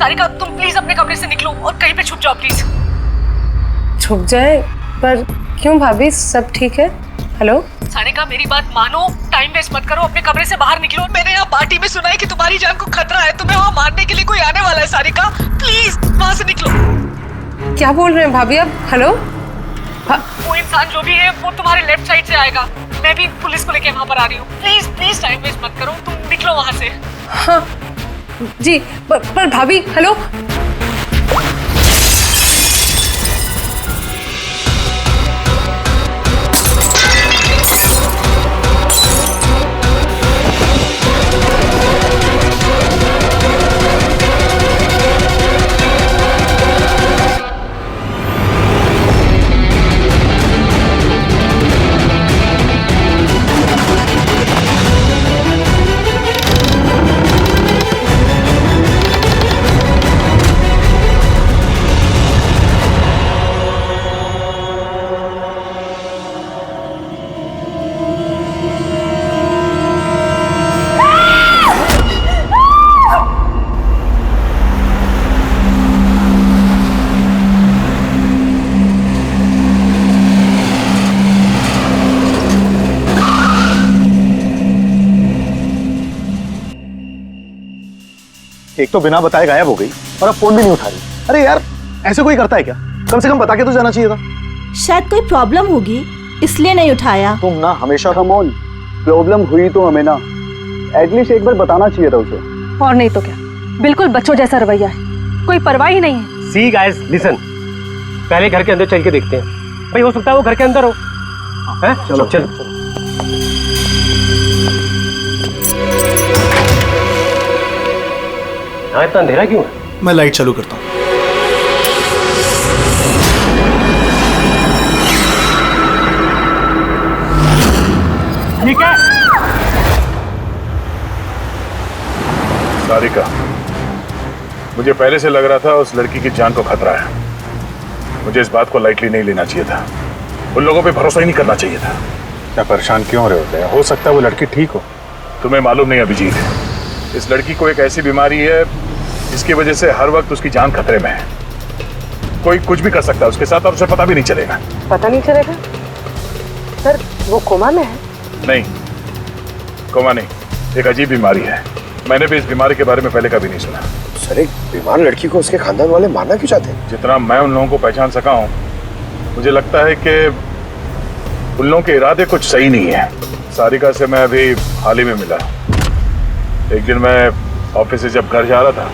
सारिका तुम प्लीज अपने कमरे से निकलो और कहीं पे छुप जाओ प्लीज। छुप जाए? पर क्यों भाभी, सब ठीक है? हेलो सारिका मेरी बात मानो, टाइम वेस्ट मत करो, अपने कमरे से बाहर निकलो। मैंने यहाँ पार्टी में सुना है कि तुम्हारी जान को खतरा है, तुम्हें वहाँ मारने के लिए कोई आने वाला है। सारिका प्लीज वहाँ से निकलो। क्या बोल रहे हैं भाभी आप? हेलो वो इंसान जो भी है वो तुम्हारे लेफ्ट साइड से आएगा। मैं भी पुलिस को लेके वहाँ पर आ रही हूँ। प्लीज प्लीज टाइम वेस्ट मत करो, तुम निकलो वहाँ से। हाँ जी, पर भाभी हेलो। एक तो बिना बताए गायब हो गई और अब फोन भी नहीं उठा रही। अरे यार, ऐसे कोई करता है क्या? कम से कम बता के तो जाना चाहिए था। शायद कोई प्रॉब्लम होगी इसलिए नहीं उठाया। तुम ना हमेशा कमोल, प्रॉब्लम हुई तो हमें ना एटलीस्ट एक बार बताना चाहिए था उसे। और नहीं तो क्या, बिल्कुल बच्चों जैसा रवैया है, कोई परवाह ही नहीं है। सी गाइस लिसन, पहले घर के अंदर चल के देखते हैं। भाई हो सकता है वो घर के अंदर हो। हैं? चलो चलो। यहाँ इतना अंधेरा क्यों है? मैं लाइट चालू करता हूँ। ठीक है। सारिका, मुझे पहले से लग रहा था उस लड़की की जान को खतरा है। मुझे इस बात को लाइटली नहीं लेना चाहिए था। उन लोगों पे भरोसा ही नहीं करना चाहिए था। क्या परेशान क्यों हो रहे होते हैं? हो सकता है वो लड़की ठीक हो। तुम्हें मालूम नहीं अभिजीत, इस लड़की को एक ऐसी बीमारी है जिसकी वजह से हर वक्त उसकी जान खतरे में है। कोई कुछ भी कर सकता है उसके साथ और उसे पता भी नहीं चलेगा। पता नहीं चलेगा? सर वो कोमा में है? नहीं, कोमा नहीं, एक अजीब बीमारी है। मैंने भी इस बीमारी के बारे में पहले कभी नहीं सुना। सर, एक बीमार लड़की को उसके खानदान वाले मारना क्यों चाहते हैं? जितना मैं उन लोगों को पहचान सका हूँ, मुझे लगता है कि उन लोगों के इरादे कुछ सही नहीं है। सारिका से मैं अभी हाल ही में मिला। एक दिन मैं ऑफिस से जब घर जा रहा था,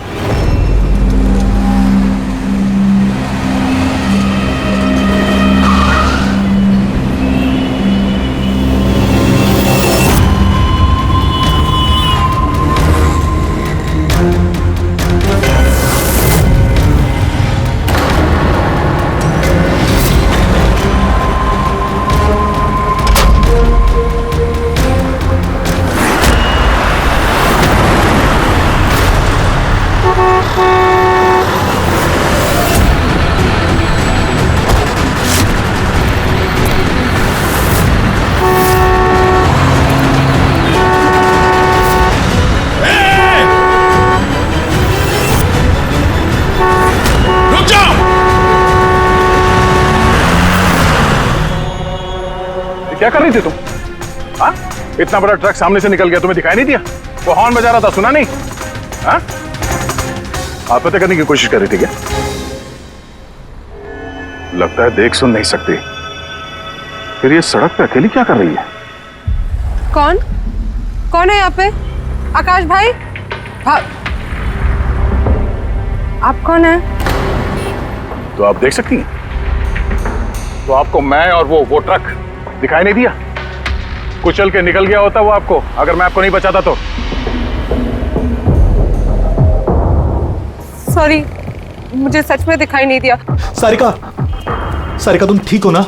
क्या कर रही थी तुम? हाँ, इतना बड़ा ट्रक सामने से निकल गया, तुम्हें दिखाई नहीं दिया? वो हॉर्न बजा रहा था, सुना नहीं? हाँ, आत्महत्या करने की कोशिश कर रही थी क्या? लगता है देख सुन नहीं सकती। फिर ये सड़क पे अकेली क्या कर रही है? कौन कौन है यहाँ पे? आकाश भाई, आप कौन है? तो आप देख सकती हैं। तो आपको मैं और वो ट्रक दिखाई नहीं दिया? कुचल के निकल गया होता वो आपको, अगर मैं आपको नहीं बचाता तो। सॉरी, मुझे सच में दिखाई नहीं दिया। सारिका, सारिका तुम ठीक हो ना?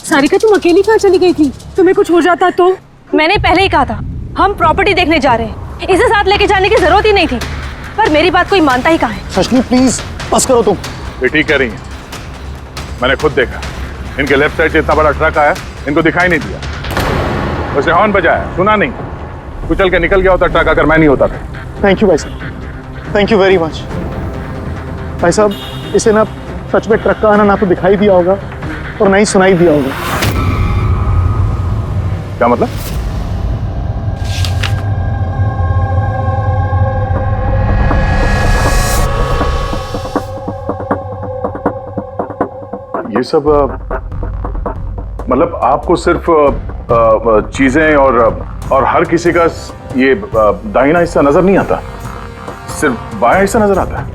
सारिका तुम अकेली कहाँ चली गई थी? तुम्हें कुछ हो जाता तो? मैंने पहले ही कहा था हम प्रॉपर्टी देखने जा रहे हैं, इसे साथ लेके जाने की जरूरत ही नहीं थी, पर मेरी बात कोई मानता ही कहाँ है। सचनी प्लीज बस करो तुम। ये ठीक कह रही हैं, मैंने खुद देखा। इनके लेफ्ट साइड से इतना बड़ा ट्रक आया, इनको दिखाई नहीं दिया। उसे हॉर्न बजाया, सुना नहीं। कुचल के निकल गया होता ट्रक अगर मैं नहीं होता था। थैंक यू भाई साहब, थैंक यू वेरी मच। भाई साहब, इसे ना सच में ट्रक का आना ना तो दिखाई दिया होगा और ना ही सुनाई दिया होगा। क्या मतलब? ये सब मतलब आपको सिर्फ चीजें और हर किसी का ये दाहिना हिस्सा नजर नहीं आता, सिर्फ बायां हिस्सा नजर आता है।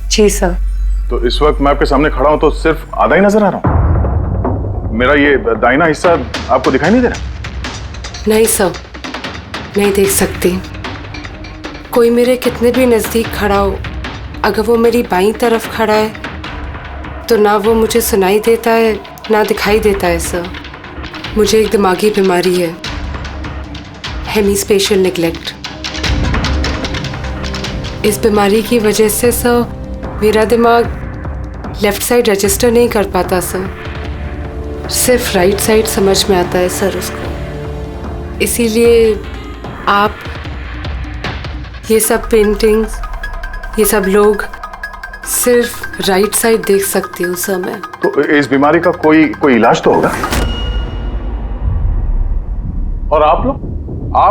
जी सर। तो इस वक्त मैं आपके सामने खड़ा हूं तो सिर्फ आधा ही नजर आ रहा हूं। मेरा ये दाहिना हिस्सा आपको दिखाई नहीं दे रहा? नहीं सर, नहीं देख सकती। कोई मेरे कितने भी नज़दीक खड़ा हो, अगर वो मेरी बाईं तरफ खड़ा है तो ना वो मुझे सुनाई देता है ना दिखाई देता है सर। मुझे एक दिमागी बीमारी है, हेमीस्पेशियल नेग्लेक्ट। इस बीमारी की वजह से सर मेरा दिमाग लेफ्ट साइड रजिस्टर नहीं कर पाता सर, सिर्फ राइट साइड समझ में आता है सर उसको। इसीलिए आप ये सब पेंटिंग्स, ये सब लोग सिर्फ राइट साइड देख सकती हूँ सर मैं। तो इस बीमारी का कोई इलाज तो होगा? और आप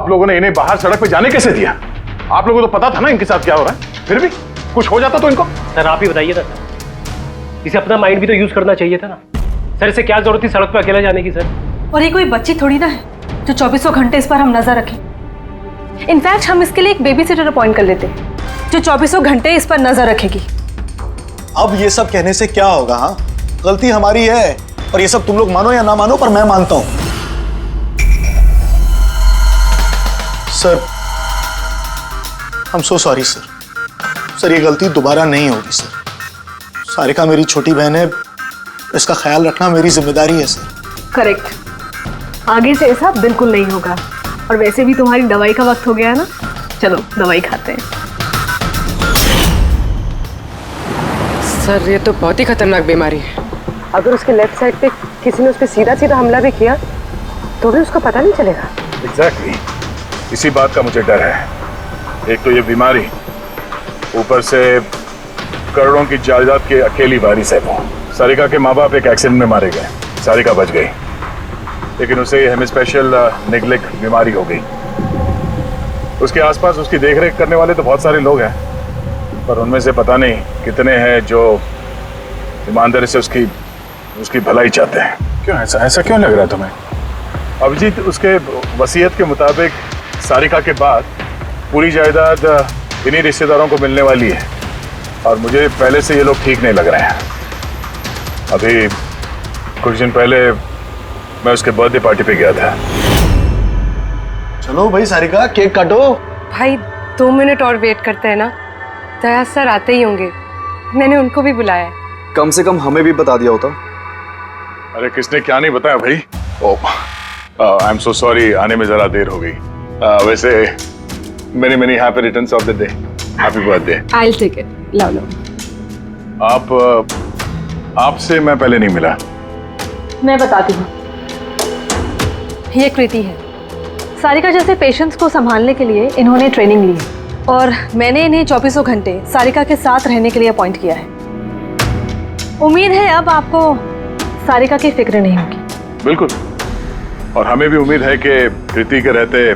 लोगों ने इन्हें बाहर सड़क पे जाने कैसे दिया? आप लोगों को तो पता था ना इनके साथ क्या हो रहा है, फिर भी कुछ हो जाता तो इनको। सर आप ही बताइए ना सर, इसे अपना माइंड भी तो यूज करना चाहिए था ना सर। इसे क्या जरूरत थी सड़क पे अकेला जाने की सर? और ये कोई बच्ची थोड़ी ना है जो 2400 घंटे इस पर हम नजर रखें। इनफैक्ट हम इसके लिए एक बेबी सिटर अपॉइंट कर लेते जो 2400 घंटे इस पर नजर रखेगी। अब ये सब कहने से क्या होगा? हाँ, गलती हमारी है और ये सब तुम लोग मानो या ना मानो पर मैं मानता हूं। Sir, I am so sorry sir. Sir ये गलती दोबारा नहीं होगी सर। सारिका मेरी छोटी बहन है, इसका ख्याल रखना मेरी जिम्मेदारी है सर। करेक्ट, आगे से ऐसा बिल्कुल नहीं होगा। और वैसे भी तुम्हारी दवाई का वक्त हो गया है ना, चलो दवाई खाते हैं। सर ये तो बहुत ही खतरनाक बीमारी है। अगर उसके लेफ्ट साइड पे किसी ने उस पर सीधा सीधा हमला भी किया तो भी उसका पता नहीं चलेगा। एग्जैक्टली, इसी बात का मुझे डर है। एक तो ये बीमारी, ऊपर से करोड़ों की जायदाद के अकेली वारिस है वो। सारिका के माँ बाप एक एक्सीडेंट में मारे गए, सारिका बच गई, लेकिन उसे हेमीस्पेशियल नेग्लेक्ट बीमारी हो गई। उसके आसपास उसकी देखरेख करने वाले तो बहुत सारे लोग हैं, पर उनमें से पता नहीं कितने हैं जो ईमानदारी से उसकी भलाई चाहते हैं। क्यों ऐसा क्यों लग रहा है तुम्हें? अभिजीत, उसके वसीयत के मुताबिक सारिका के बाद पूरी जायदाद इन्हीं रिश्तेदारों को मिलने वाली है, और मुझे पहले से ये लोग ठीक नहीं लग रहे हैं। अभी कुछ दिन पहले मैं उसके बर्थडे पार्टी पे गया था। चलो भाई सारिका, केक काटो। भाई 2 मिनट और वेट करते हैं ना, दया सर आते ही होंगे। मैंने उनको भी बुलाया है। कम से कम हमें भी बता दिया होता। अरे किसने क्या नहीं बताया भाई। ओह, आई एम सो सॉरी, आने में जरा देर हो गई। वैसे many happy returns of the day, happy birthday. I will take it, लो लो। आपसे मैं पहले नहीं मिला। मैं बताती हूँ, ये कृति है। सारिका जैसे पेशेंट्स को संभालने के लिए इन्होंने ट्रेनिंग ली है, और मैंने इन्हें 2400 घंटे सारिका के साथ रहने के लिए अपॉइंट किया है। उम्मीद है अब आपको सारिका की फिक्र नहीं होगी। बिल्कुल, और हमें भी उम्मीद है कि कृति के रहते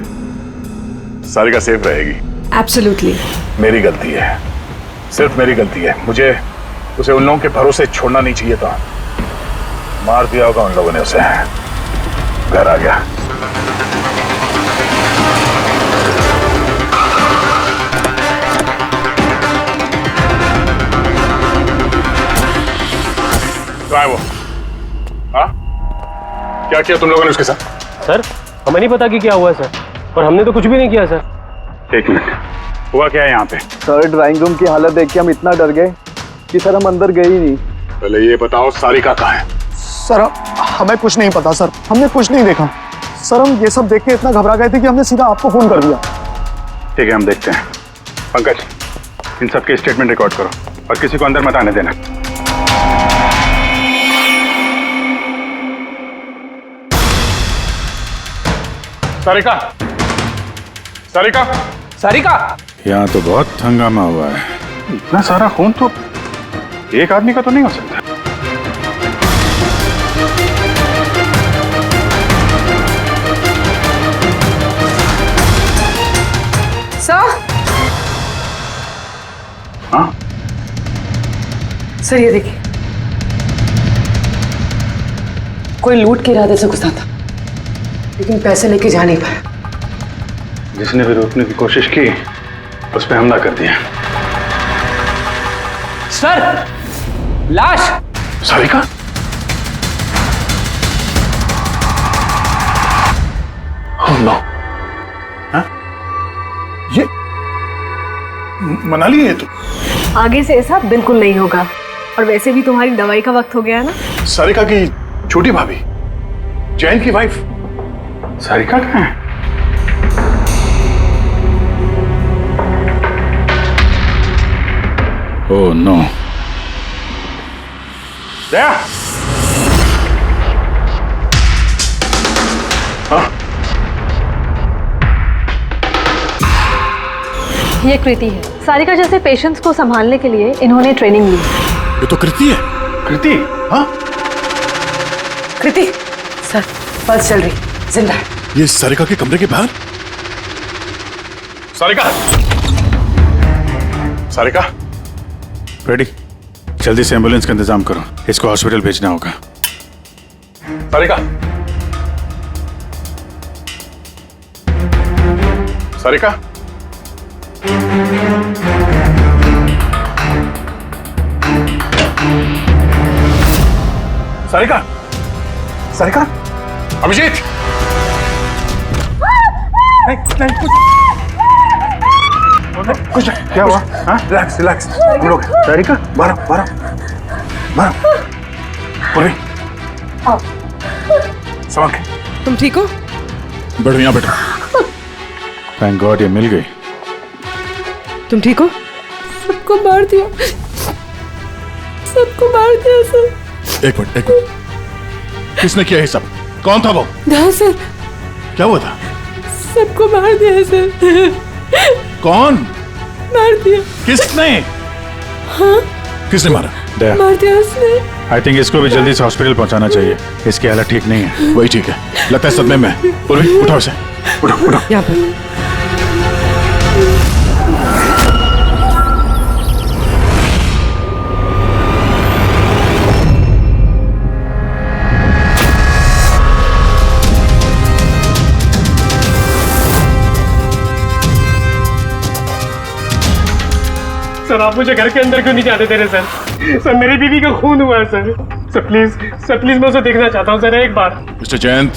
सारिका सेफ रहेगी। एब्सोल्युटली। मेरी गलती है, सिर्फ मेरी गलती है। मुझे उसे उन लोगों के भरोसे छोड़ना नहीं चाहिए था। मार दिया होगा उन लोगों ने उसे। घर आ गया। कहाँ है वो? हाँ, क्या किया तुम लोगों ने उसके साथ? सर हमें नहीं पता कि क्या हुआ सर, और हमने तो कुछ भी नहीं किया सर। एक मिनट, हुआ क्या है यहाँ पे? सर ड्राइंग रूम की हालत देख के हम इतना डर गए कि सर हम अंदर गए ही नहीं। पहले ये बताओ सारिका कहाँ है? सर हमें कुछ नहीं पता सर, हमने कुछ नहीं देखा सर। हम ये सब देख के इतना घबरा गए थे कि हमने सीधा आपको फोन कर दिया। ठीक है, हम देखते हैं। पंकज, इन सबके स्टेटमेंट रिकॉर्ड करो और किसी को अंदर मत आने देना। सारिका, सारिका, सारिका! यहाँ तो बहुत हंगामा हुआ है। इतना सारा खून तो एक आदमी का तो नहीं हो सकता। सर हाँ सर ये देखिए, कोई लूट के इरादे से घुसा था लेकिन पैसे लेके जा नहीं पाया। जिसने भी रोकने की कोशिश की उस पर हमला कर दिया। सर लाश। सारिका? Oh no! हाँ? ये मनाली है तो? आगे से ऐसा बिल्कुल नहीं होगा, और वैसे भी तुम्हारी दवाई का वक्त हो गया है ना। सारिका की छोटी भाभी, जैन की वाइफ सारिका कहाँ है? Oh no! दया! ये कृति है। सारिका जैसे पेशेंट्स को संभालने के लिए इन्होंने ट्रेनिंग ली। ये तो कृति है। कृति? हाँ? कृति सर, पल्स चल रही, जिंदा है। ये सारिका के कमरे के बाहर? सारिका! सारिका! रेडी? जल्दी से एम्बुलेंस का इंतजाम करो, इसको हॉस्पिटल भेजना होगा। सारिका! सारिका! सारिका! सारिका! अभिजीत! नहीं कुछ क्या हुआ? हाँ? रिलैक्स रिलैक्स, हम लोग सारिका मारो मारो मारो। पूर्वी संभाल के। तुम ठीक हो? बैठो यहाँ बैठो। थैंक गॉड ये मिल गई। तुम ठीक हो? सबको मार दिया, सबको मार दिया सर। एक मिनट किसने किया ये सब? कौन था वो? हाँ सर। क्या हुआ था? सबको मार दिया सर। कौन मार दिया? किसने? हाँ किसने मारा? मार दिया उसने। आई थिंक इसको भी जल्दी से हॉस्पिटल पहुंचाना चाहिए, इसकी हालत ठीक नहीं है। वही ठीक है, लगता है सदमे में। पूर्वी उठाओ इसे, उठाओ उठाओ। यहाँ पर सर आप मुझे घर के अंदर क्यों नहीं जाने दे रहे सर? सर मेरी बीवी का खून हुआ है सर प्लीज मैं उसे देखना चाहता हूँ सर एक बार। मिस्टर जयंत,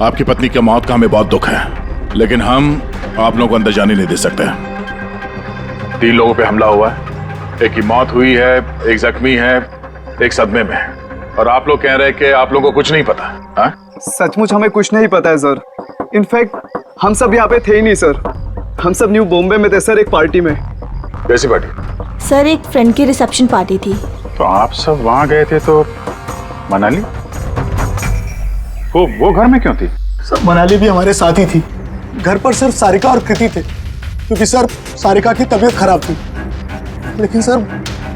आपकी पत्नी की मौत का हमें बहुत दुख है, लेकिन हम आप लोगों को अंदर जाने नहीं दे सकते। 3 लोगों पे हमला हुआ है, एक की मौत हुई है, एक जख्मी है, एक सदमे में, और आप लोग कह रहे हैं कि आप लोगों को कुछ नहीं पता। हाँ? सचमुच हमें कुछ नहीं पता है सर। इनफैक्ट हम सब यहाँ पे थे ही नहीं सर। हम सब न्यू बॉम्बे में थे सर, एक पार्टी में। कैसी पार्टी? सर एक फ्रेंड की रिसेप्शन पार्टी थी। तो आप सब वहां गए थे तो मनाली वो घर में क्यों थी? सर मनाली भी हमारे साथ ही थी। घर पर सिर्फ सारिका और कृति थे, क्योंकि सर सारिका की तबीयत खराब थी। लेकिन सर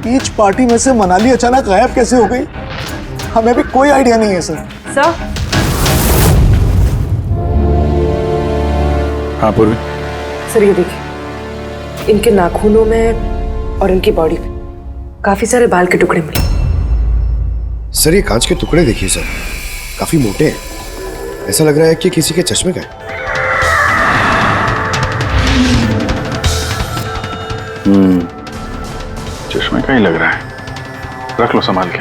बीच पार्टी में से मनाली अचानक गायब कैसे हो गई, हमें भी कोई आइडिया नहीं है सर। सर। हाँ पूर्वी। सर ये देखिए, इनके नाखूनों में और इनकी बॉडी पे काफी सारे बाल के टुकड़े मिले। सर ये कांच के टुकड़े देखिए सर, काफी मोटे हैं। ऐसा लग रहा है कि किसी के चश्मे का है। चश्मे का ही लग रहा है। रख लो संभाल के।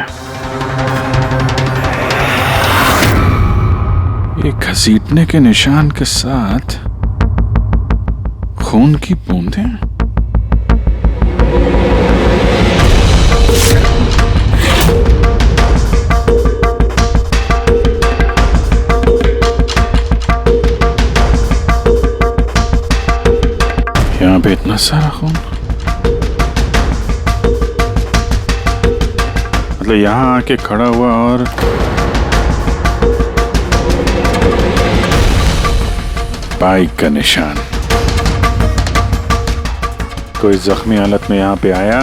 ये घसीटने के निशान के साथ खून की बूंदें। यहाँ पे इतना सारा खून, मतलब यहाँ आके खड़ा हुआ और बाइक का निशान। कोई जख्मी हालत में यहाँ पे आया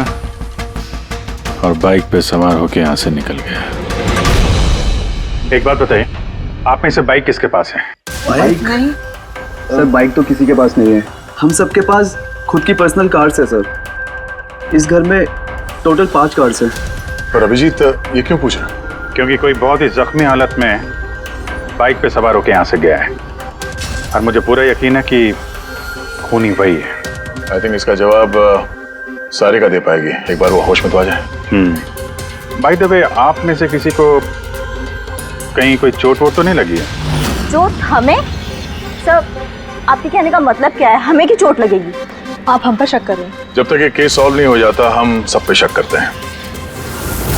और बाइक पे सवार होके यहाँ से निकल गया। एक बात बताइए, आप में से बाइक किसके पास है? बाइक नहीं सर, बाइक तो किसी के पास नहीं है। हम सबके पास खुद की पर्सनल कार्स है सर। इस घर में टोटल 5 कार्स हैं। पर अभिजीत ये क्यों पूछा? क्योंकि कोई बहुत ही जख्मी हालत में बाइक पे सवार होके यहाँ से गया है और मुझे पूरा यकीन है कि खूनी वही है। आई थिंक इसका जवाब सारिका दे पाएगी, एक बार वो होश में तो आ जाए। बाय द वे, आप में से किसी को कहीं कोई चोट वोट तो नहीं लगी है? चोट हमें? सर, आपके कहने का मतलब क्या है? हमें की चोट लगेगी? आप हम पर शक कर रहे हैं? जब तक ये केस सॉल्व नहीं हो जाता हम सब पे शक करते हैं,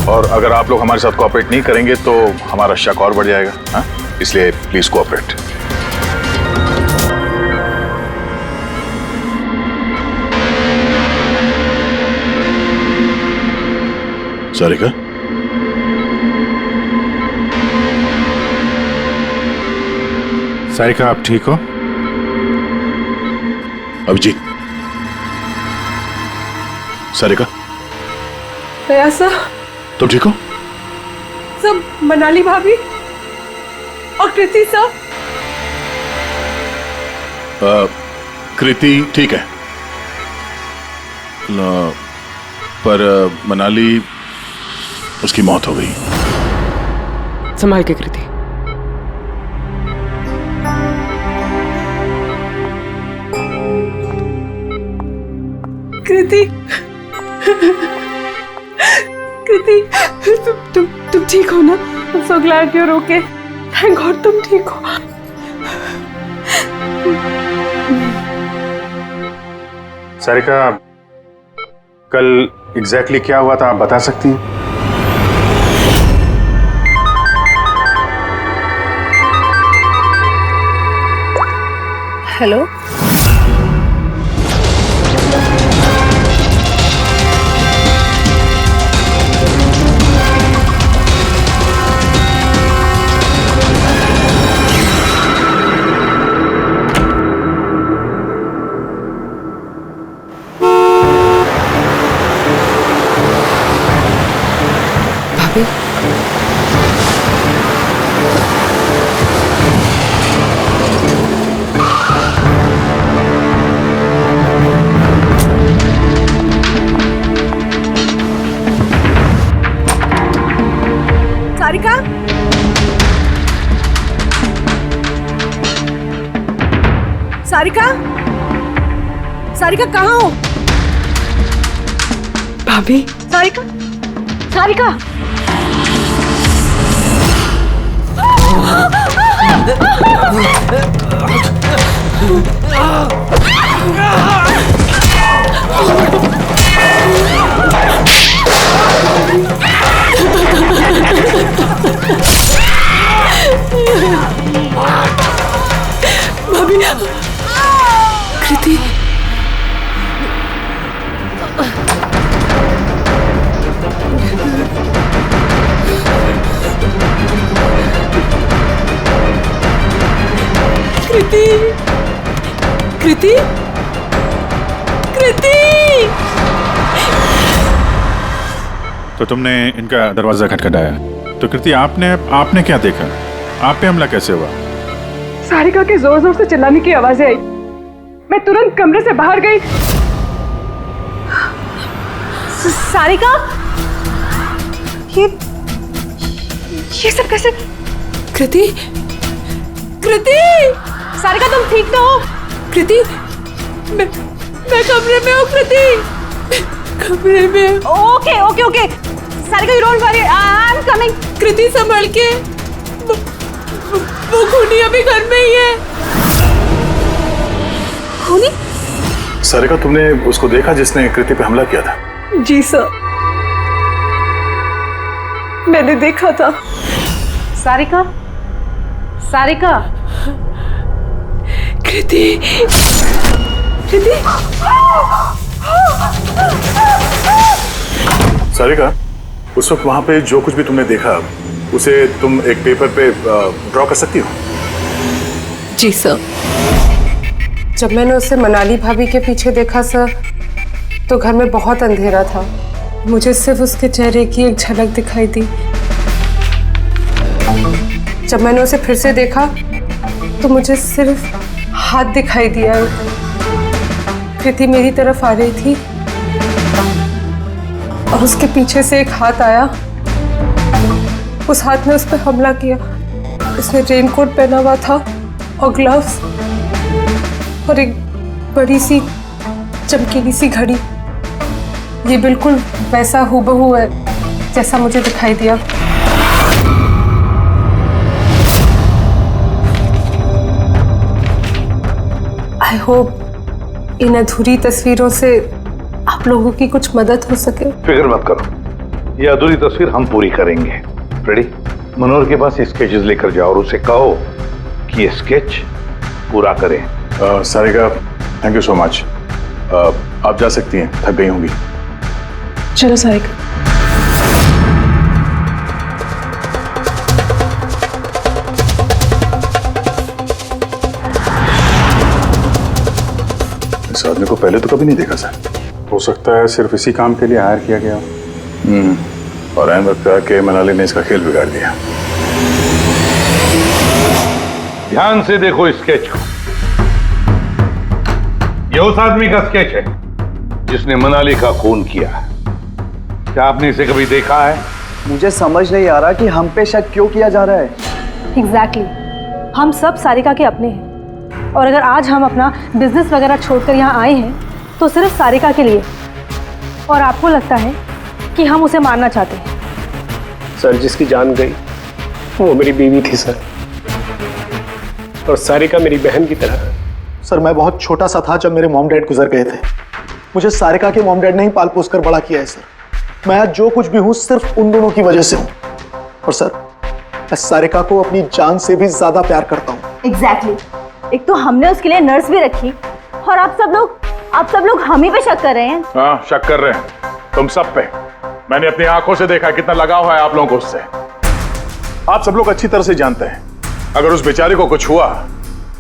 और अगर आप लोग हमारे साथ कोऑपरेट नहीं करेंगे तो हमारा शक और बढ़ जाएगा। हाँ, इसलिए प्लीज कोऑपरेट। सारिका, सारिका आप ठीक हो? अभिजीत, सारिका दया सर, तुम ठीक हो? सब मनाली भाभी और कृति सर। कृति ठीक है, पर मनाली उसकी मौत हो गई। संभाल के कृति। कृति, कृति, तुम ठीक हो ना? I'm so glad you're okay. Thank God तुम ठीक हो। सारिका, कल एग्जैक्टली क्या हुआ था आप बता सकती हैं? हेलो, भाभी, सारिका, सारिका, सारिका कहाँ हो? भाभी, सारिका, सारिका, भाभी, कृति, कृति, कृति, कृति। तो तुमने इनका दरवाजा खटखटाया, तो कृति आपने क्या देखा? आप पे हमला कैसे हुआ? सारिका के जोर जोर से चिल्लाने की आवाजें आई। मैं तुरंत कमरे से बाहर गई। सारिका, ये सब कैसे? कृति, कृति, सारिका तुम ठीक तो हो? कृति, मैं कमरे में हूँ। कृति, कमरे में। Okay okay okay, Sarika you don't worry, I am coming. Kriti संभल के, वो खूनी अभी घर में ही है। खूनी? सारिका, तुमने उसको देखा जिसने कृति पे हमला किया था? जी सर, मैंने देखा था। सारिका, सारिका, कृति, कृति, सारिका, उस वक्त वहां पे जो कुछ भी तुमने देखा उसे तुम एक पेपर पे ड्रॉ कर सकती हो? जी सर। जब मैंने उसे मनाली भाभी के पीछे देखा सर, तो घर में बहुत अंधेरा था। मुझे सिर्फ उसके चेहरे की एक झलक दिखाई दी। जब मैंने उसे फिर से देखा तो मुझे सिर्फ हाथ दिखाई दिया। कृति मेरी तरफ आ रही थी और उसके पीछे से एक हाथ आया। उस हाथ ने उस पर हमला किया। उसने रेनकोट पहना हुआ था और ग्लव्स और एक बड़ी सी चमकीली सी घड़ी। ये बिल्कुल वैसा हूबहू है जैसा मुझे दिखाई दिया। आई होप इन अधूरी तस्वीरों से आप लोगों की कुछ मदद हो सके। फिक्र मत करो, ये अधूरी तस्वीर हम पूरी करेंगे। रेडी? मनोहर के पास स्केचेस लेकर जाओ और उसे कहो कि ये स्केच पूरा करे। Sarika, thank you so much. आप जा सकती हैं, थक गई होंगी। चलो सारिका। इस आदमी को पहले तो कभी नहीं देखा सर। हो सकता है सिर्फ इसी काम के लिए हायर किया गया। और ऐन वक्त आके मनाली ने इसका खेल बिगाड़ दिया। ध्यान से देखो स्केच को। ये उस आदमी का स्केच है जिसने मनाली का खून किया। क्या आपने इसे कभी देखा है? मुझे समझ नहीं आ रहा कि हम पे शक क्यों किया जा रहा है। एग्जैक्टली, हम सब सारिका के अपने हैं और अगर आज हम अपना बिजनेस वगैरह छोड़कर यहाँ आए हैं तो सिर्फ सारिका के लिए। और आपको लगता है कि हम उसे मारना चाहते हैं? सर, जिसकी जान गई वो मेरी बीवी थी सर, और सारिका मेरी बहन की तरह। सर, मैं बहुत छोटा सा था जब मेरे मॉम डैड गुजर गए थे। मुझे सारिका के मॉम डैड ने ही पाल पोस कर बड़ा किया है सर। मैं आज जो कुछ भी हूं सिर्फ उन दोनों की वजह से हूं। और सर, मैं सारिका को अपनी जान से भी ज्यादा प्यार करता हूं। एग्जैक्टली। एक तो हमने उसके लिए नर्स भी रखी और आप सब लोग हम ही पे शक कर रहे हैं। हाँ, शक कर रहे हैं तुम सब पे। मैंने अपनी आंखों से देखा कितना लगाव है आप लोगों को उससे। आप सब लोग अच्छी तरह से जानते हैं अगर उस बेचारे को कुछ हुआ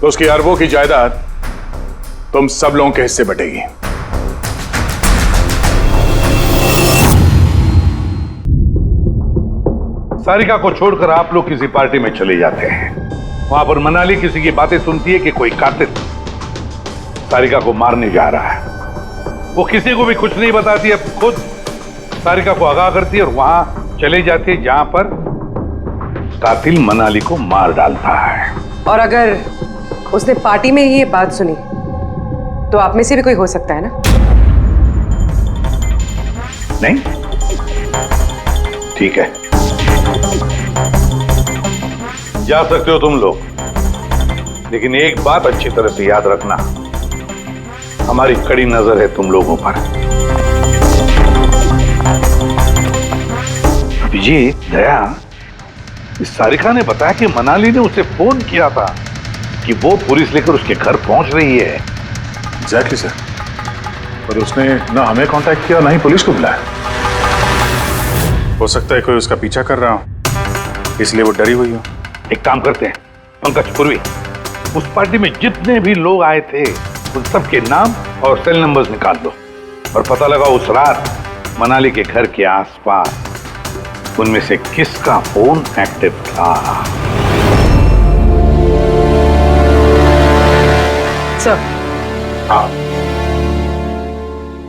तो उसकी अरबों की जायदाद तुम सब लोगों के हिस्से बटेगी। सारिका को छोड़कर आप लोग किसी पार्टी में चले जाते हैं। वहां पर मनाली किसी की बातें सुनती है कि कोई कातिल सारिका को मारने जा रहा है। वो किसी को भी कुछ नहीं बताती है, खुद सारिका को आगाह करती है और वहां चले जाती है जहां पर कातिल मनाली को मार डालता है। और अगर उसने पार्टी में ही ये बात सुनी तो आप में से भी कोई हो सकता है ना? नहीं? ठीक है, जा सकते हो तुम लोग, लेकिन एक बात अच्छी तरह से याद रखना, हमारी कड़ी नजर है तुम लोगों पर। अभिजीत, दया, इस सारिका ने बताया कि मनाली ने उसे फोन किया था कि वो पुलिस लेकर उसके घर पहुंच रही है। एग्जैक्टली सर, पर उसने ना हमें कांटेक्ट किया ना ही पुलिस को बुलाया। हो सकता है कोई उसका पीछा कर रहा हो, इसलिए वो डरी हुई हो। एक काम करते हैं पंकज, पूर्वी, उस पार्टी में जितने भी लोग आए थे उन सबके नाम और सेल नंबर्स निकाल लो और पता लगा उस रात मनाली के घर के आसपास उनमें से किसका फोन एक्टिव था। सर, हाँ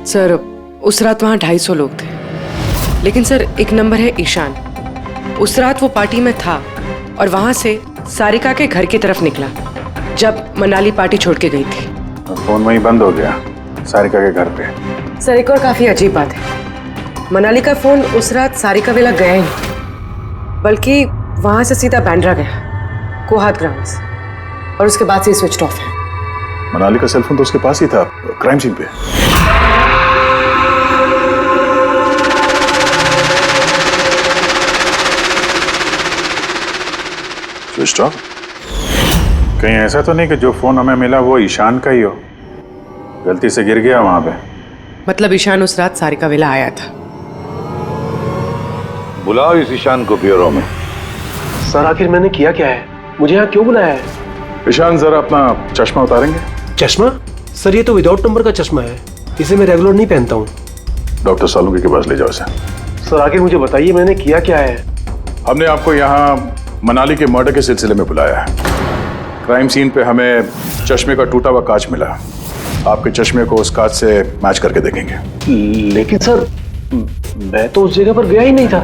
सर, उस रात वहाँ 250 लोग थे, लेकिन सर एक नंबर है ईशान। उस रात वो पार्टी में था और वहाँ से सारिका के घर की तरफ निकला जब मनाली पार्टी छोड़ के गई थी। फोन वहीं बंद हो गया सारिका के घर पे। सर, एक और काफी अजीब बात है, मनाली का फोन उस रात सारिका विला गया ही नहीं, बल्कि वहाँ से सीधा बांद्रा गया, कोहात ग्राउंड्स, और उसके बाद से स्विच ऑफ है। मनाली का सेलफोन तो उसके पास ही था क्राइम सीन पे। Switch off? कहीं ऐसा तो नहीं कि जो फोन हमें मिला वो ईशान का ही हो, गलती से गिर गया वहां पे? मतलब ईशान उस रात सारिका विला आया था। बुलाओ इस ईशान को ब्यूरो में। सर, आखिर मैंने किया क्या है? मुझे यहाँ क्यों बुलाया है? ईशान, जरा अपना चश्मा उतारेंगे? चश्मा? सर, ये तो विदाउट नंबर का चश्मा है। इसे मैं रेगुलर नहीं पहनता हूँ। डॉक्टर सालुंके के पास ले जाओ इसे। सर आगे मुझे बताइए मैंने किया क्या है? हमने आपको यहाँ मनाली के मर्डर के सिलसिले में बुलाया है। क्राइम सीन पे हमें चश्मे का टूटा हुआ कांच मिला। आपके चश्मे को उस कांच से मैच करके देखेंगे। लेकिन सर मैं तो उस जगह पर गया ही नहीं था।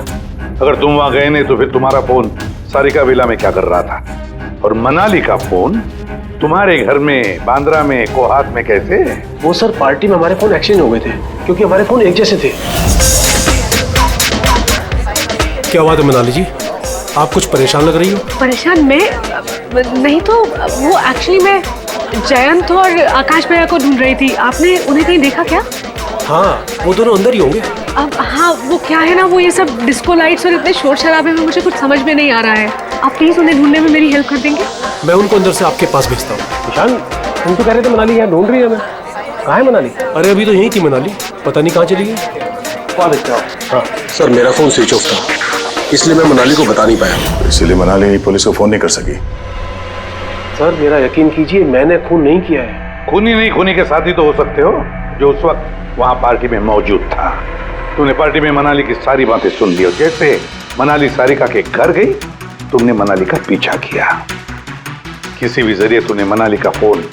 अगर तुम वहां गए नहीं तो फिर तुम्हारा फोन सारिका विला में क्या कर रहा था? और मनाली का फोन तुम्हारे घर में, बांद्रा में, कोहात में कैसे? वो सर पार्टी में हमारे फोन एक्सचेंज हो गए थे क्योंकि हमारे फोन एक जैसे थे। क्या बात है मनाली जी, आप कुछ परेशान लग रही हो? परेशान मैं नहीं तो वो एक्चुअली मैं जयंत और आकाश भैया को ढूंढ रही थी। आपने उन्हें कहीं देखा क्या? हाँ वो दोनों अंदर ही होंगे। अब हाँ वो क्या है ना, वो ये सब डिस्को लाइट्स और इतने शोर शराबे में मुझे कुछ समझ में नहीं आ रहा है। आप प्लीज उन्हें ढूंढने में मेरी हेल्प कर देंगे? मैं उनको अंदर से आपके पास भेजता हूँ। निशान तुम तो कह रहे थे मनाली यहाँ ढूंढ रही है हमें। कहाँ है मनाली? अरे अभी तो यहीं थी मनाली, पता नहीं कहाँ चली गई। हाँ सर मेरा फोन स्विच ऑफ था इसलिए मैं मनाली को बता नहीं पाया। इसीलिए मनाली पुलिस को फोन नहीं कर सकी। सर मेरा यकीन कीजिए मैंने खून नहीं किया है। खूनी नहीं, खूनी के साथी तो हो सकते हो जो उस वक्त वहां पार्टी में मौजूद था। तुमने पार्टी में मनाली की सारी बातें सुन ली और जैसे मनाली सारिका के घर गई तुमने मनाली का पीछा किया। किसी भी जरिए तुमने मनाली का फोन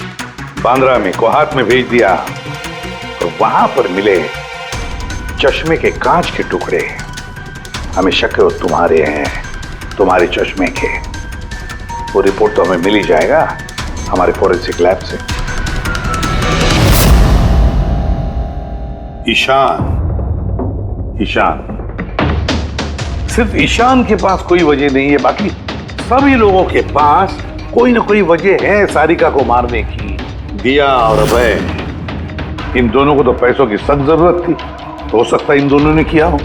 बांद्रा में, कोहात में भेज दिया और वहां पर मिले चश्मे के कांच के टुकड़े हमें शक है वो तुम्हारे हैं, तुम्हारे चश्मे के। वो रिपोर्ट तो हमें मिल ही जाएगा हमारे फोरेंसिक लैब से। ईशान सिर्फ ईशान के पास कोई वजह नहीं है, बाकी सभी लोगों के पास कोई ना कोई वजह है सारिका को मारने की। दिया और अभय, इन दोनों को तो पैसों की सख्त जरूरत थी, तो हो सकता है इन दोनों ने किया हो।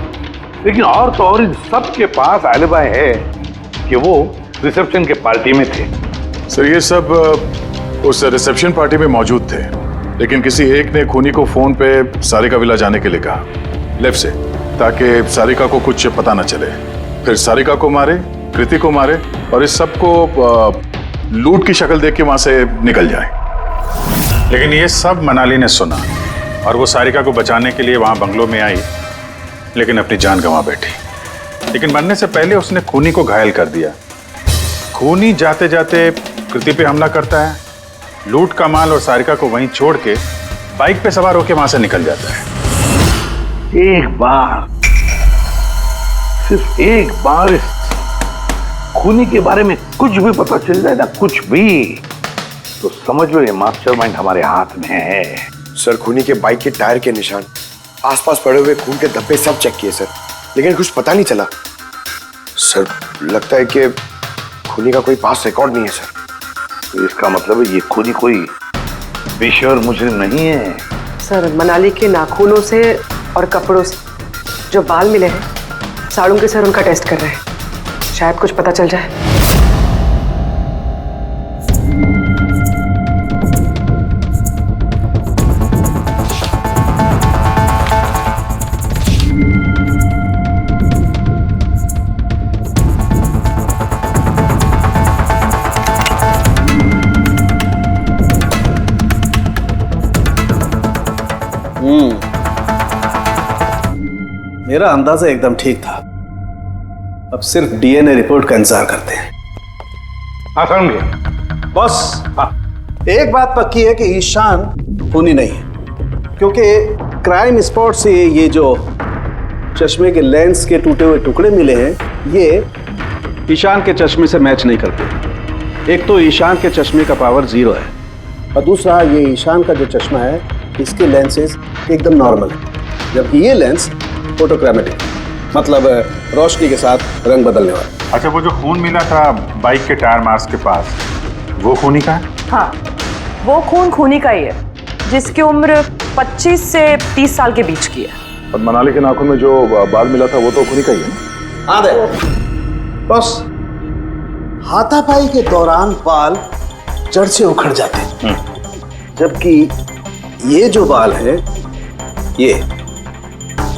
लेकिन और तो और इन सब के पास एलिबाई है कि वो रिसेप्शन के पार्टी में थे। सर ये सब उस रिसेप्शन पार्टी में मौजूद थे, लेकिन किसी एक ने खूनी को फोन पे सारिका विला जाने के लिए कहा लेफ्ट से, ताकि सारिका को कुछ पता न चले। फिर सारिका को मारे, कृति को मारे और इस सब को लूट की शक्ल देख के वहां से निकल जाए। लेकिन ये सब मनाली ने सुना और वो सारिका को बचाने के लिए वहां बंगलों में आई, लेकिन अपनी जान गंवा बैठी। लेकिन मरने से पहले उसने खूनी को घायल कर दिया। खूनी जाते जाते कृति पे हमला करता है, लूट का माल और सारिका को वहीं छोड़ के बाइक पे सवार होकर वहां से निकल जाता है। एक बार, सिर्फ एक बार इस खूनी के बारे में कुछ भी पता चल जाए ना, कुछ भी, तो समझ लो ये मास्टरमाइंड हमारे हाथ में है। सर खूनी के बाइक के टायर के निशान, आसपास पड़े हुए खून के धब्बे सब चेक किए सर, लेकिन कुछ पता नहीं चला। सर लगता है कि खूनी का कोई पास रिकॉर्ड नहीं है सर। तो इसका मतलब है ये खूनी कोई पेशेवर मुजरिम नहीं है। सर मनाली के नाखूनों से और कपड़ों से जो बाल मिले हैं, सालुंके सर उनका टेस्ट कर रहे हैं, शायद कुछ पता चल जाए। मेरा अंदाजा एकदम ठीक था। अब सिर्फ डीएनए रिपोर्ट का इंतजार करते हैं। हाँ समझ बॉस, एक बात पक्की है कि ईशान खूनी नहीं है, क्योंकि क्राइम स्पॉट से ये जो चश्मे के लेंस के टूटे हुए टुकड़े मिले हैं, ये ईशान के चश्मे से मैच नहीं करते। एक तो ईशान के चश्मे का पावर 0 है और दूसरा ये ईशान का जो चश्मा है इसके लेंसेज एकदम नॉर्मल है, जबकि ये लेंस फोटोक्रोमेटिक, मतलब रोशनी के साथ रंग बदलने वाला। अच्छा, वो जो खून मिला था बाइक के टायर मार्क्स के पास, वो खूनी का है? हाँ, वो खून खूनी का ही है, जिसकी उम्र 25 से 30 साल के बीच की है। और मनाली के नाखून में जो बाल मिला था वो तो खूनी का ही है। हाँ दे बस, हाथापाई के दौरान बाल जड़ से उखड़ जाते हैं, जबकि ये जो बाल है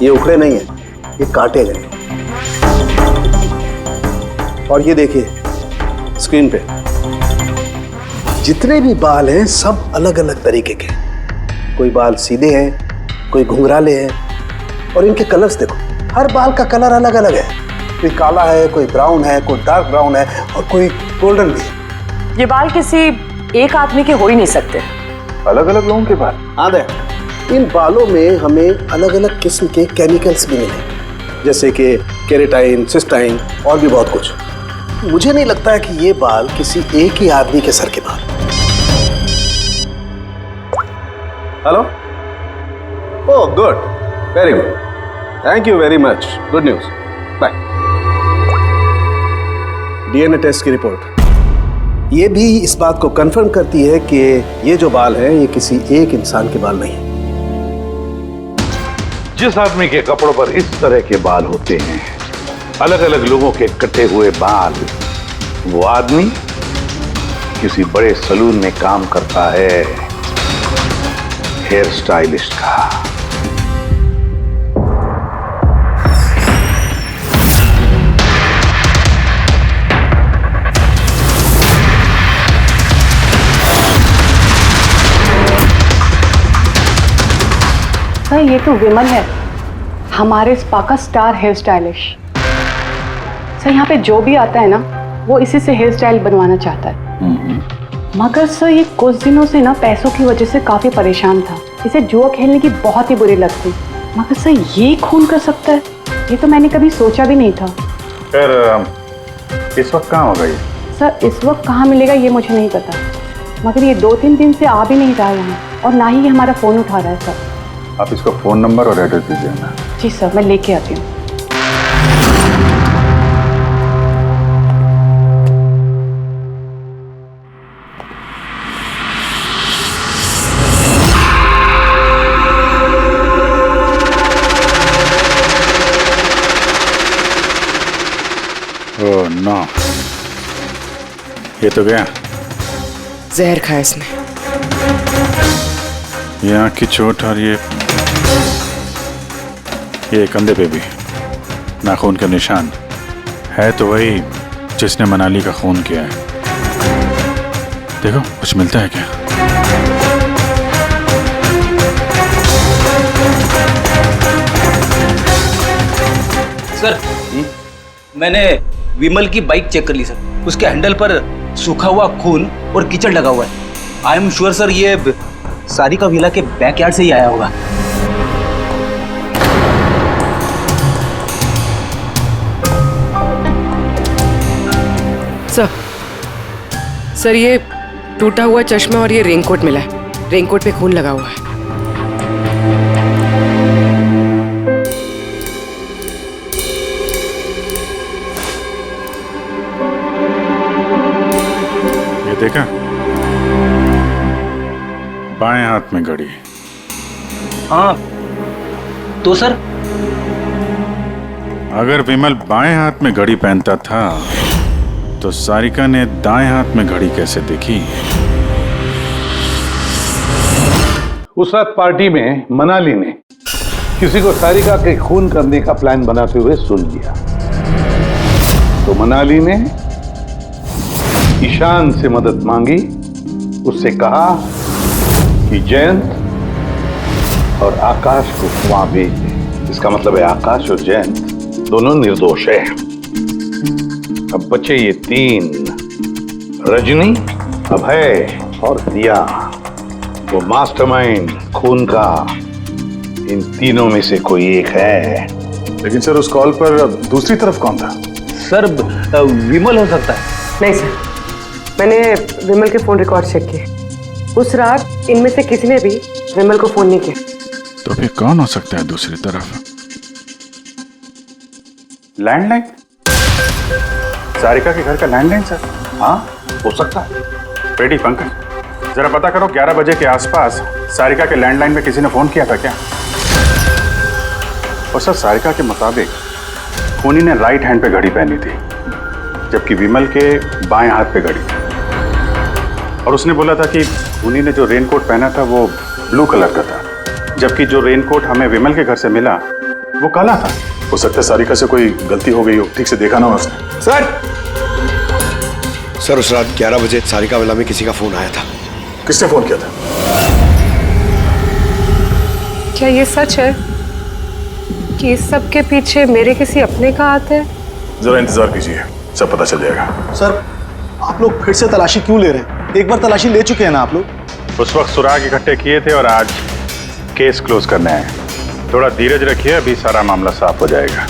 ये उखड़े नहीं है, ये काटे गए। और ये देखिए स्क्रीन पे जितने भी बाल हैं सब अलग अलग तरीके के। कोई बाल सीधे हैं, कोई घुंघराले हैं, और इनके कलर्स देखो, हर बाल का कलर अलग अलग है। कोई काला है, कोई ब्राउन है, कोई डार्क ब्राउन है और कोई गोल्डन भी है। ये बाल किसी एक आदमी के हो ही नहीं सकते। अलग अलग लोगों के बाल? हाँ देख, इन बालों में हमें अलग अलग किस्म के केमिकल्स भी मिले, जैसे कि केराटिन, सिस्टाइन और भी बहुत कुछ। मुझे नहीं लगता है कि ये बाल किसी एक ही आदमी के सर के बाल। Hello? Oh good, very good, thank you very much, good news, bye. DNA test की रिपोर्ट ये भी इस बात को कंफर्म करती है कि ये जो बाल हैं ये किसी एक इंसान के बाल नहीं है। जिस आदमी के कपड़ों पर इस तरह के बाल होते हैं, अलग अलग लोगों के कटे हुए बाल, वो आदमी किसी बड़े सलून में काम करता है, हेयर स्टाइलिस्ट का। सर ये तो विमल है, हमारे स्पा का स्टार हेयर स्टाइलिश। सर यहाँ पे जो भी आता है ना, वो इसी से हेयर स्टाइल बनवाना चाहता है। मगर सर ये कुछ दिनों से ना पैसों की वजह से काफी परेशान था। इसे जुआ खेलने की बहुत ही बुरी लत थी। मगर सर ये खून कर सकता है, ये तो मैंने कभी सोचा भी नहीं था। फिर इस वक्त कहाँ होगा ये? सर इस वक्त कहाँ मिलेगा ये मुझे नहीं पता, मगर ये 2-3 दिन से आ भी नहीं रहा है यहाँ, और ना ही ये हमारा फोन उठा रहा है। सर आप इसको फोन नंबर और एड्रेस दीजिए ना। जी सर, मैं लेके आती हूँ। ओह नो, ये तो गया। जहर खाया इसने। ये आँख की चोट और ये कंधे पे भी नाखून का निशान है, तो वही जिसने मनाली का खून किया है। देखो कुछ मिलता है क्या? सर मैंने विमल की बाइक चेक कर ली सर, उसके हैंडल पर सूखा हुआ खून और कीचड़ लगा हुआ है। आई एम श्योर सर ये सारिका विला के बैकयार्ड से ही आया होगा। सर ये टूटा हुआ चश्मा और ये रेनकोट मिला है। रेनकोट पे खून लगा हुआ है। ये देखा, बाएं हाथ में घड़ी। हाँ तो सर अगर विमल बाएं हाथ में घड़ी पहनता था तो सारिका ने दाएं हाथ में घड़ी कैसे देखी? उस रात पार्टी में मनाली ने किसी को सारिका के खून करने का प्लान बनाते हुए सुन लिया, तो मनाली ने ईशान से मदद मांगी। उससे कहा कि जयंत और आकाश को वहां भेज दे। इसका मतलब है आकाश और जयंत दोनों निर्दोष है। अब बचे ये 3, रजनी, अभय और दिया। वो मास्टरमाइंड खून का इन तीनों में से कोई एक है। लेकिन सर उस कॉल पर दूसरी तरफ कौन था? सर विमल हो सकता है। नहीं सर, मैंने विमल के फोन रिकॉर्ड चेक किए। उस रात इनमें से किसी ने भी विमल को फोन नहीं किया। तो फिर कौन हो सकता है दूसरी तरफ? लैंडलाइन? सारिका के घर का लैंडलाइन सर? हाँ हो सकता है। बेटी पंकज, जरा पता करो 11 बजे के आसपास सारिका के लैंडलाइन में किसी ने फोन किया था क्या? और सर सारिका के मुताबिक खूनी ने राइट हैंड पे घड़ी पहनी थी, जबकि विमल के बाएं हाथ पे घड़ी थी। और उसने बोला था कि खूनी ने जो रेनकोट पहना था वो ब्लू कलर का था, जबकि जो रेनकोट हमें विमल के घर से मिला वो काला था। हो सकता है सारिका से कोई गलती हो गई हो, ठीक से देखा ना हो उसने। सर उस रात 11 बजे सारिका विला में किसी का फोन आया था। किसने फोन किया था? क्या ये सच है कि इस सब के पीछे मेरे किसी अपने का हाथ है? जरा इंतजार कीजिए, सब पता चल जाएगा। सर आप लोग फिर से तलाशी क्यों ले रहे हैं? एक बार तलाशी ले चुके हैं ना आप लोग। उस वक्त सुराग इकट्ठे किए थे और आज केस क्लोज करने आए। थोड़ा धीरज रखिए, अभी सारा मामला साफ हो जाएगा।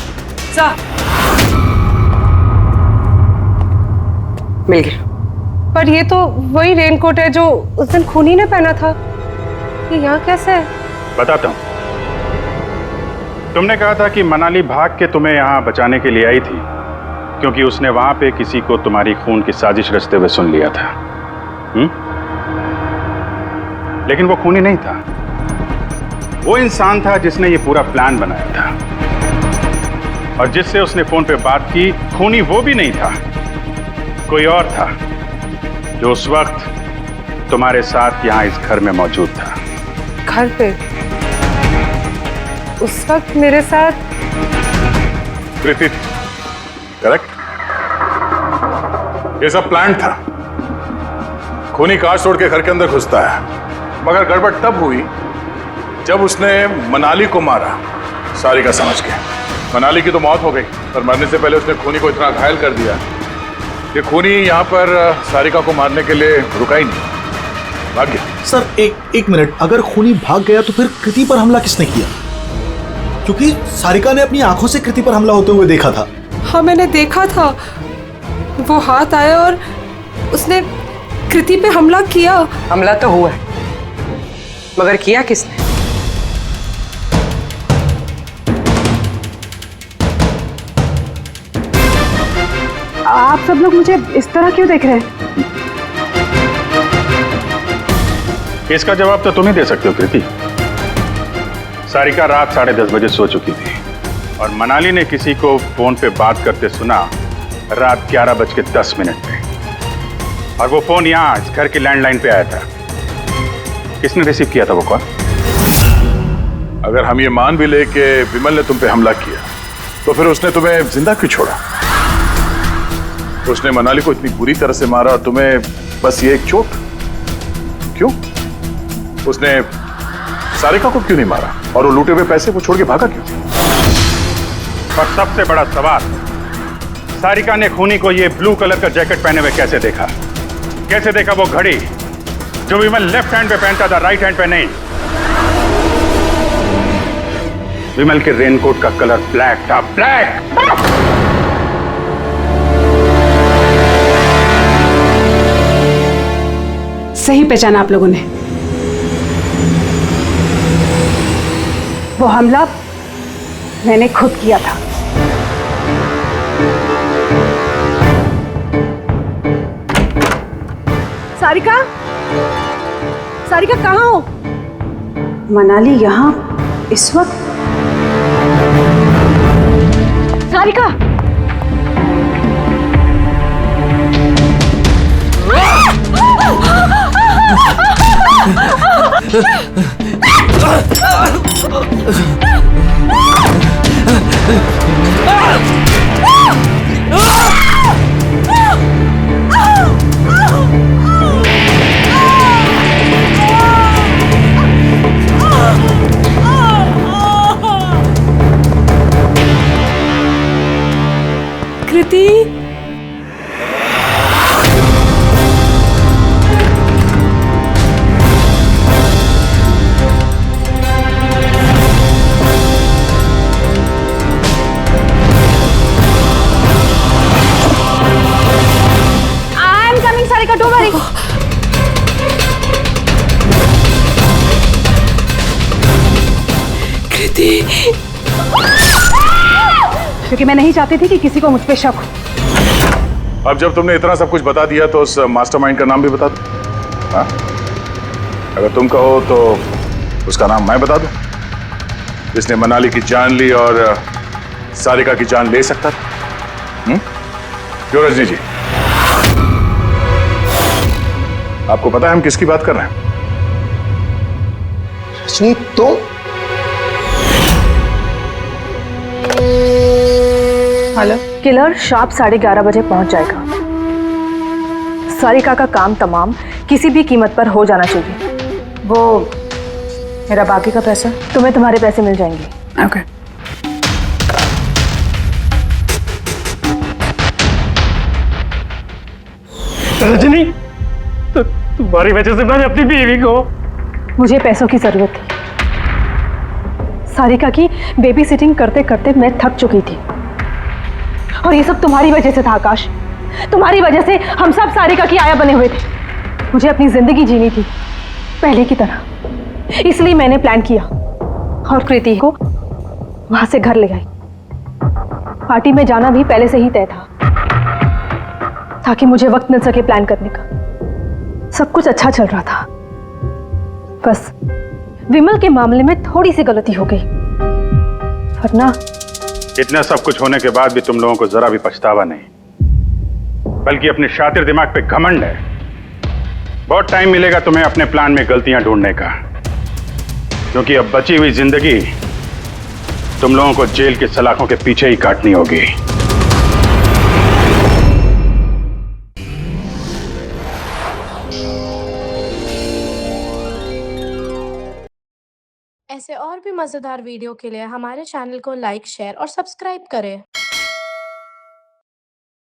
मिल गया। पर ये तो वही रेनकोट है जो उस दिन खूनी ने पहना था। ये यहाँ कैसे है? बताता हूँ। तुमने कहा था कि मनाली भाग के तुम्हें यहाँ बचाने के लिए आई थी क्योंकि उसने वहां पे किसी को तुम्हारी खून की साजिश रचते हुए सुन लिया था। लेकिन वो खूनी नहीं था, वो इंसान था जिसने ये पूरा प्लान बनाया था और जिससे उसने फोन पे बात की। खूनी वो भी नहीं था, कोई और था जो उस वक्त तुम्हारे साथ यहाँ इस घर में मौजूद था। घर पे? उस वक्त मेरे साथ कृति, करेक्ट? ये सब प्लान था। खूनी कांच तोड़ के घर के अंदर घुसता है, मगर गड़बड़ तब हुई जब उसने मनाली को मारा, सारिका समझ के। मनाली की तो मौत हो गई, पर मरने से पहले उसने खूनी को इतना घायल कर दिया कि खूनी यहाँ पर सारिका को मारने के लिए रुका ही नहीं, भाग गया। सर एक मिनट, अगर खूनी भाग गया तो फिर कृति पर हमला किसने किया? क्योंकि सारिका ने अपनी आंखों से कृति पर हमला होते हुए देखा था। हाँ मैंने देखा था, वो हाथ आया और उसने कृति पे हमला किया। हमला तो हुआ है, मगर किया किसने? आप सब लोग मुझे इस तरह क्यों देख रहे हैं? इसका जवाब तो तुम ही दे सकते हो कृति। सारिका रात 10:30 बजे सो चुकी थी और मनाली ने किसी को फोन पे बात करते सुना रात 11:10 पे, और वो फोन यहाँ इस घर की लैंडलाइन पे आया था। किसने रिसीव किया था वो कॉल? अगर हम ये मान भी ले कि विमल ने तुम पे हमला किया, तो फिर उसने तुम्हें जिंदा क्यों छोड़ा? उसने मनाली को इतनी बुरी तरह से मारा और तुम्हें बस ये एक चोट? क्यों? उसने सारिका को क्यों नहीं मारा? और वो लूटे हुए पैसे वो छोड़ के भागा क्यों? और सबसे बड़ा सवाल, सारिका ने खूनी को ये ब्लू कलर का जैकेट पहने हुए कैसे देखा? कैसे देखा वो घड़ी जो विमल लेफ्ट हैंड पे पहनता था, राइट हैंड पे नहीं? विमल के रेनकोट का कलर ब्लैक था, ब्लैक। सही पहचाना आप लोगों ने। वो हमला मैंने खुद किया था। सारिका, सारिका कहाँ हो? मनाली यहाँ इस वक्त? सारिका, कृति, क्योंकि मैं नहीं चाहती थी कि किसी को मुझ पे शक हो। अब जब तुमने इतना सब कुछ बता दिया तो उस मास्टरमाइंड का नाम भी बता दो। हाँ? अगर तुम कहो तो उसका नाम मैं बता दूं, जिसने मनाली की जान ली और सारिका की जान ले सकता था। क्यों रजनी जी, आपको पता है हम किसकी बात कर रहे हैं? रजनी तो हेलो, किलर शार्प 11:30 बजे पहुंच जाएगा। सारिका का काम तमाम किसी भी कीमत पर हो जाना चाहिए। वो मेरा बाकी का पैसा? तुम्हें तुम्हारे पैसे मिल जाएंगे। ओके। रजनी, तो तुम्हारी वजह से मैंने अपनी बीवी को। मुझे पैसों की जरूरत थी। सारिका की बेबी सिटिंग करते करते मैं थक चुकी थी और ये सब तुम्हारी वजह से था आकाश। तुम्हारी वजह से हम सब सारिका की आया बने हुए थे। मुझे अपनी जिंदगी जीनी थी पहले की तरह, इसलिए मैंने प्लान किया और कृति को वहां से घर ले आई। पार्टी में जाना भी पहले से ही तय था ताकि मुझे वक्त मिल सके प्लान करने का। सब कुछ अच्छा चल रहा था, बस विमल के मामले में थोड़ी सी गलती हो गई, वरना इतना सब कुछ होने के बाद भी तुम लोगों को जरा भी पछतावा नहीं, बल्कि अपने शातिर दिमाग पे घमंड है। बहुत टाइम मिलेगा तुम्हें अपने प्लान में गलतियां ढूंढने का, क्योंकि अब बची हुई जिंदगी तुम लोगों को जेल के सलाखों के पीछे ही काटनी होगी। ऐसे और भी मज़ेदार वीडियो के लिए हमारे चैनल को लाइक, शेयर और सब्सक्राइब करें।